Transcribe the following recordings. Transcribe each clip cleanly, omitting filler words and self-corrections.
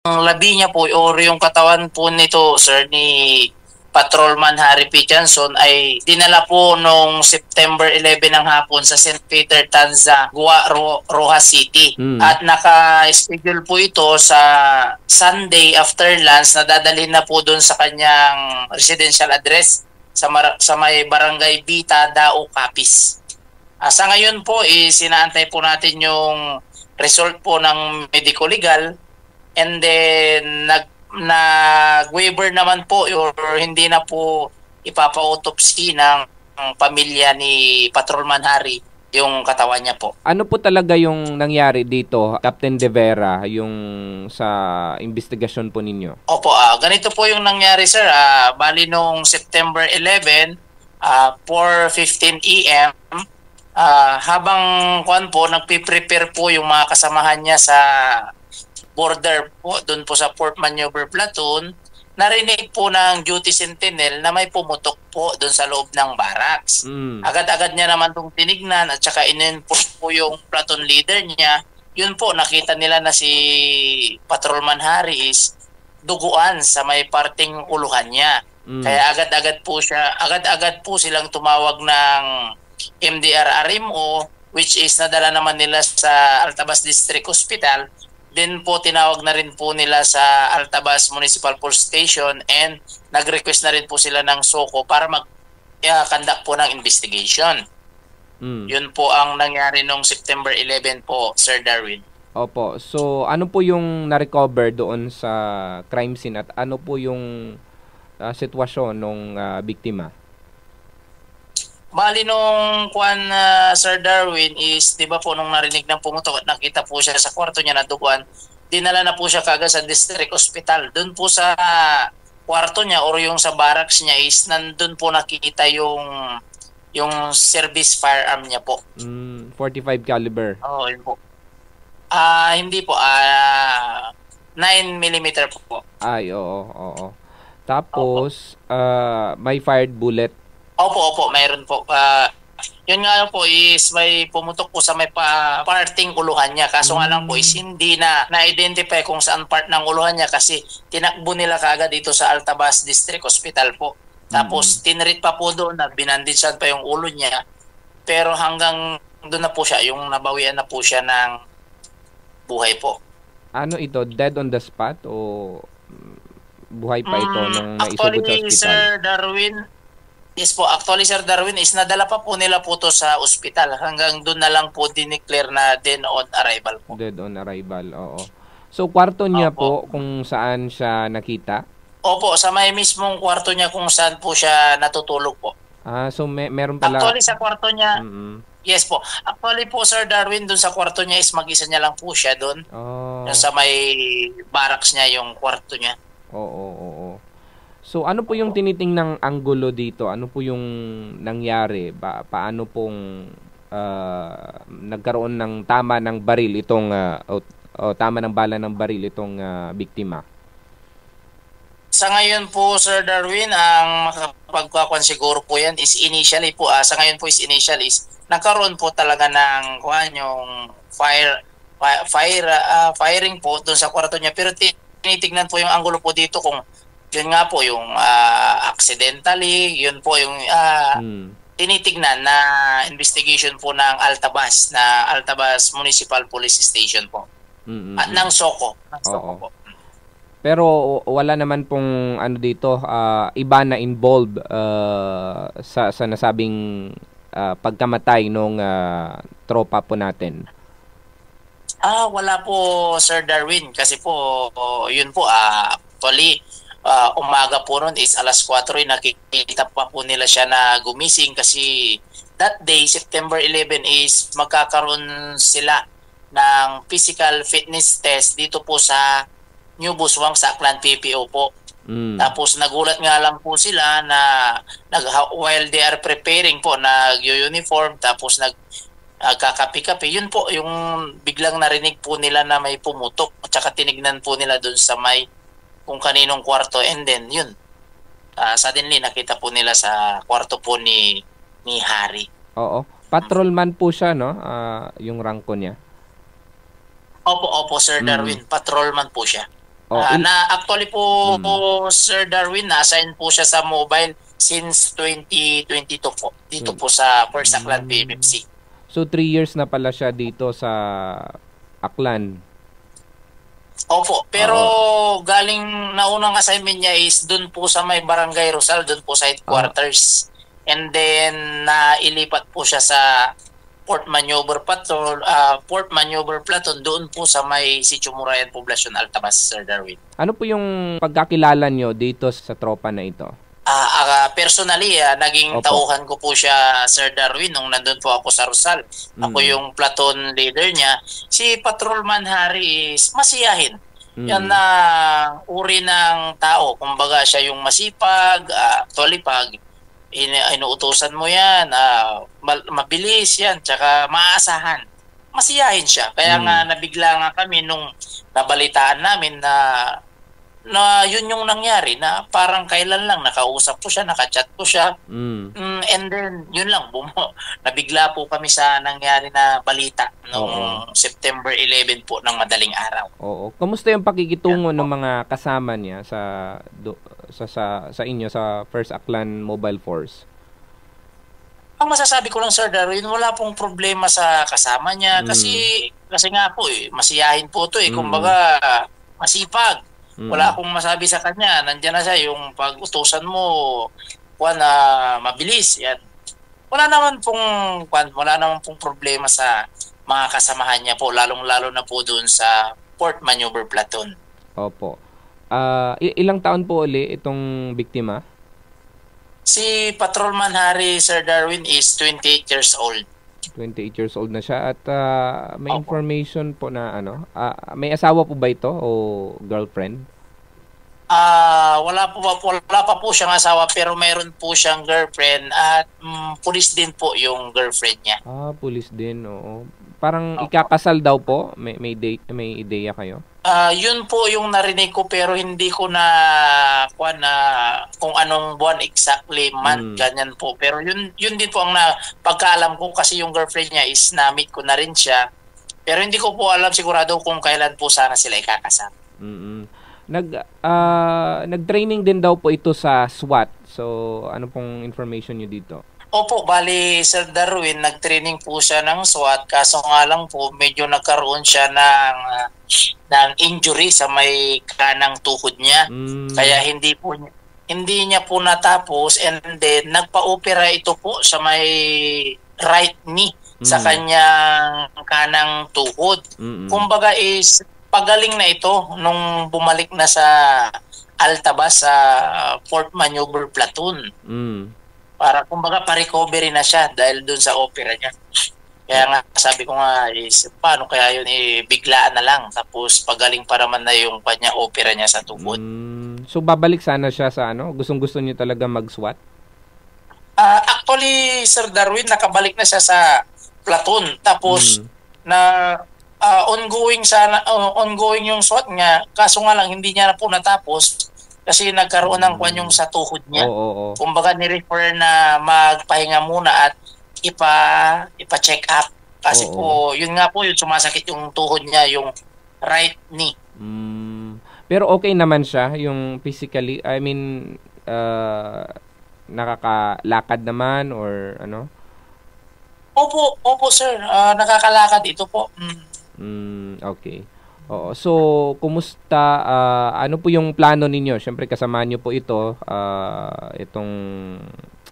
labi niya po or yung katawan po nito, sir, ni Patrolman Harry P. Johnson ay dinala po nung September 11 ng hapon sa St. Peter, Tanza, Rojas City. At naka-schedule po ito sa Sunday after lunch na dadalhin na po doon sa kanyang residential address sa may Barangay Bita, Dao, Capiz. Sa ngayon po, sinaantay po natin yung result po ng medico legal, and then nag-waiver naman po or hindi na po ipapa-autopsy ng pamilya ni Patrolman Harry yung katawan niya po. Ano po talaga yung nangyari dito, Captain De Vera, yung sa investigasyon po ninyo? Opo, ganito po yung nangyari, sir. Bali nung September 11, 4:15 AM, habang nagpiprepare po yung mga kasamahan niya sa border po, doon po sa Port Maneuver Platoon, narinig po ng duty sentinel na may pumutok po doon sa loob ng barracks. Agad-agad niya naman itong tinignan at saka in-enforce po yung platoon leader niya. Yun po, nakita nila na si Patrolman Harry is duguan sa may parting uluhan niya. Kaya agad-agad po silang tumawag ng MDR-RMO, which is nadala naman nila sa Altabas District Hospital. Then po tinawag na rin po nila sa Altabas Municipal Police Station and nag-request na rin po sila ng SOCO para mag-conduct po ng investigation. Yun po ang nangyari nung September 11 po, Sir Darwin. Opo. So ano po yung na-recover doon sa crime scene at ano po yung sitwasyon ng biktima? Bali nung Sir Darwin is, di ba po, nung narinig ng pumutok at nakita po siya sa kwarto niya na duguan, dinala na po siya kagad sa district hospital. Doon po sa kwarto niya or yung sa barracks niya is nandun po nakikita yung service firearm niya po. 45 caliber. Oo, yun po. Hindi po, 9mm po. Ay, oo. Tapos, may fired bullet. Opo, mayroon po. Yun nga po is may pumutok po sa may parting uluhan niya. Kaso nga lang po is hindi na-identify kung saan part ng uluhan niya kasi tinakbo nila kaagad dito sa Altabas District Hospital po. Tapos tinreat pa po doon na binandisan pa yung ulo niya. Pero hanggang doon na po siya, yung nabawian na po siya ng buhay po. Ano ito? Dead on the spot o buhay pa ito nung naisugod sa hospital? Sir Darwin, yes po, actually Sir Darwin is nadala pa po nila po to sa ospital. Hanggang doon na lang po dineclare na dead on arrival po. Dead on arrival, oo. So kwarto niya po kung saan siya nakita? Opo, sa may mismong kwarto niya kung saan po siya natutulog po. So meron pala... Actually sa kwarto niya, yes po. Actually po Sir Darwin, doon sa kwarto niya is mag-isa niya lang po siya doon. Yung sa may barracks niya yung kwarto niya. Oo. So ano po yung tinitingnang anggulo dito? Ano po yung nangyari? Paano pong nagkaroon ng tama ng baril itong tama ng bala ng baril itong biktima? Sa ngayon po Sir Darwin, ang makapagkakuan siguro po yan is initially po, sa ngayon po is initial is nagkaroon po talaga ng yung firing po doon sa kwarto niya, pero tinitignan po yung anggulo po dito kung yun nga po yung accidentally, yun po yung tinitignan na investigation po ng Altabas Municipal Police Station po. At ng SOCO. Po. Pero wala naman pong ano dito, iba na involved sa nasabing pagkamatay nung tropa po natin. Wala po Sir Darwin kasi po yun po actually umaga po nun is alas 4 nakikita pa po nila siya na gumising kasi that day September 11 is magkakaroon sila ng physical fitness test dito po sa New Buswang sa Aklan PPO po. Tapos nagulat nga lang po sila na while they are preparing po nag-uniform tapos kakapi-kapi, yun po yung biglang narinig po nila na may pumutok at saka tinignan po nila dun sa may kung kaninong kwarto, and then yun suddenly nakita po nila sa kwarto po ni Harry. Oo. Patrolman po siya, no? Yung ranko niya. Opo Sir Darwin, patrolman po siya. Oh, Na actually po, Mm. Sir Darwin, na-assign po siya sa mobile since 2022 po. Dito po sa First Aklan Mm. PMFC. So 3 years na pala siya dito sa Aklan. Opo, pero Oo. galing naunang assignment niya is dun po sa may Barangay Rosal, dun po sa Ah, headquarters. And then nailipat po siya sa Port Maneuver Platoon doon po sa may Sitio Murayan Poblacion Altabas, Sir Darwin. ano po yung pagkakilala nyo dito sa tropa na ito? Personally, naging Opo. tauhan ko po siya, Sir Darwin, nung nandun po ako sa Rosal. Ako Mm. yung platoon leader niya. Si Patrolman Harry is masiyahin. Yan Mm. na uri ng tao. Kumbaga siya yung masipag, actually pag inuutosan mo yan, mabilis yan, tsaka maaasahan. Masiyahin siya. Kaya nga Mm. nabigla nga kami nung nabalitaan namin na yun yung nangyari, na parang kailan lang nakausap ko siya, nakachat ko siya. Mm. And then yun lang, nabigla po kami sa nangyari na balita Oo. noong September 11 po ng madaling araw. Oo. Kamusta yung pakikitungo Yan ng po. mga kasama niya sa inyo sa First Aklan Mobile Force? Ang masasabi ko lang, Sir Darwin, wala pong problema sa kasama niya kasi Mm. kasi nga po masiyahin po to Mm. kumbaga masipag. Wala Mm. akong masabi sa kanya. Nandiyan na siya yung pag-utusan mo, na mabilis yan. Wala naman pong problema sa mga kasamahan niya po, lalong-lalo na po doon sa Port Maneuver Platoon. Opo. Ilang taon po uli itong biktima? Si Patrolman Harry, Sir Darwin, is 28 years old. 28 years old na siya at may Opo. information po na may asawa po ba ito o girlfriend? Wala pa po siyang asawa, pero mayroon po siyang girlfriend at pulis din po yung girlfriend niya. Pulis din, oo. Parang Opo. ikakasal daw po. May ideya kayo? Yun po yung narinig ko, pero hindi ko na kung anong buwan exactly, month, ganyan po. Pero yun din po ang pagkaalam ko, kasi yung girlfriend niya is na-meet ko na rin siya. Pero hindi ko po alam sigurado kung kailan po sana sila ikakasal. Mm. Nag-training din daw po ito sa SWAT. So, ano pong information niyo dito? Opo, bali Sir Darwin, nag-training po siya ng SWAT, kaso nga lang po medyo nagkaroon siya ng injury sa may kanang tuhod niya. Kaya hindi niya po natapos, and then nagpa-opera ito po sa may right knee sa kanyang kanang tuhod. Kumbaga is pagaling na ito nung bumalik na sa Altabas sa Port Maneuver Platoon. Para kumbaga pa-recovery na siya dahil dun sa opera niya. Kaya nga sabi ko nga is paano kaya yun biglaan na lang, tapos pagaling pa naman na yung kanya opera niya sa tuhod. So babalik sana siya sa gustong-gusto niyo talaga mag-SWAT? Actually, Sir Darwin, nakabalik na siya sa platoon. Tapos ongoing yung SWAT niya, kaso nga lang hindi niya na po natapos kasi nagkaroon ng yung sa tuhod niya. Oo. Kumbaga ni-refer na magpahinga muna at ipa-check up. Kasi po, yun nga po, yung sumasakit yung tuhod niya, yung right knee. Pero okay naman siya, yung physically, I mean, nakakalakad naman or ano? Opo sir, nakakalakad ito po. Okay. Oo. So, kumusta, ano po yung plano ninyo? Siyempre, kasama nyo po ito, itong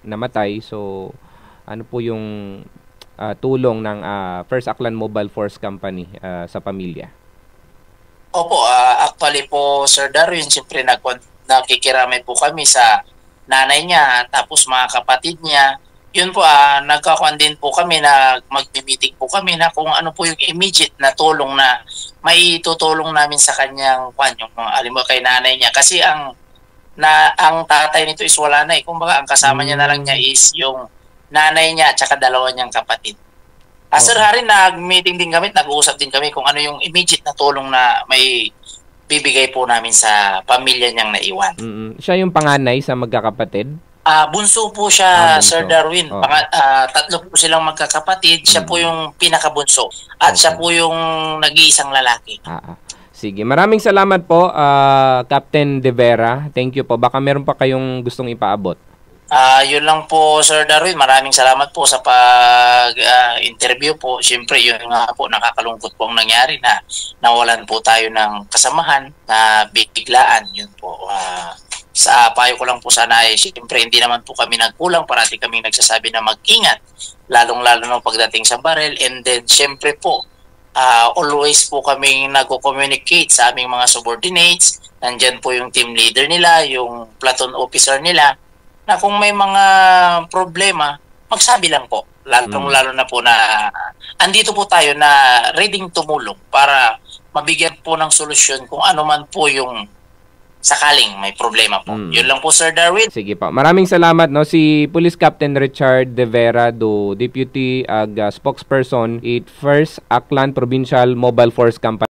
namatay. So, ano po yung tulong ng First Aklan Mobile Force Company sa pamilya? Opo, actually po, Sir Darwin, siyempre nakikiramay po kami sa nanay niya, tapos mga kapatid niya. Yun po, nagkakuan din po kami na mag-meeting po kami na kung ano po yung immediate na tulong na may tutulong namin sa kanyang yung alimbawa kay nanay niya. Kasi ang tatay nito is wala na eh. Kumbaga, ang kasama niya na lang niya is yung nanay niya at saka dalawa niyang kapatid. Sir Harry, nag-meeting din kami, nag-uusap din kami kung ano yung immediate na tulong na may bibigay po namin sa pamilya niyang naiwan. Siya yung panganay sa magkakapatid? Bunso po siya, bunso. Sir Darwin. Tatlo po silang magkakapatid. Siya po yung pinakabunso. At siya po yung nag-iisang lalaki. Sige, maraming salamat po, Captain De Vera. Thank you po. Baka meron pa kayong gustong ipaabot. Yun lang po, Sir Darwin. Maraming salamat po sa pag-interview po. Siyempre, yun nga po, nakakalungkot po ang nangyari na nawalan po tayo ng kasamahan na biglaan. Yun po. Sa payo ko lang po sana ay siyempre hindi naman po kami nagkulang. Parati kami nagsasabi na mag-ingat. Lalong-lalo na pagdating sa barrel. And then, siyempre po, always po kami nag-communicate sa aming mga subordinates. Nandyan po yung team leader nila, yung platoon officer nila, na kung may mga problema, magsabi lang po. Lalo na po na andito po tayo na ready tumulong para mabigyan po ng solusyon kung ano man po yung sakaling may problema po. Yun lang po, Sir Darwin. Sige po. Maraming salamat, no, si Police Captain Richard De Vera, do Deputy Spokesperson, 8th Aklan Provincial Mobile Force Company.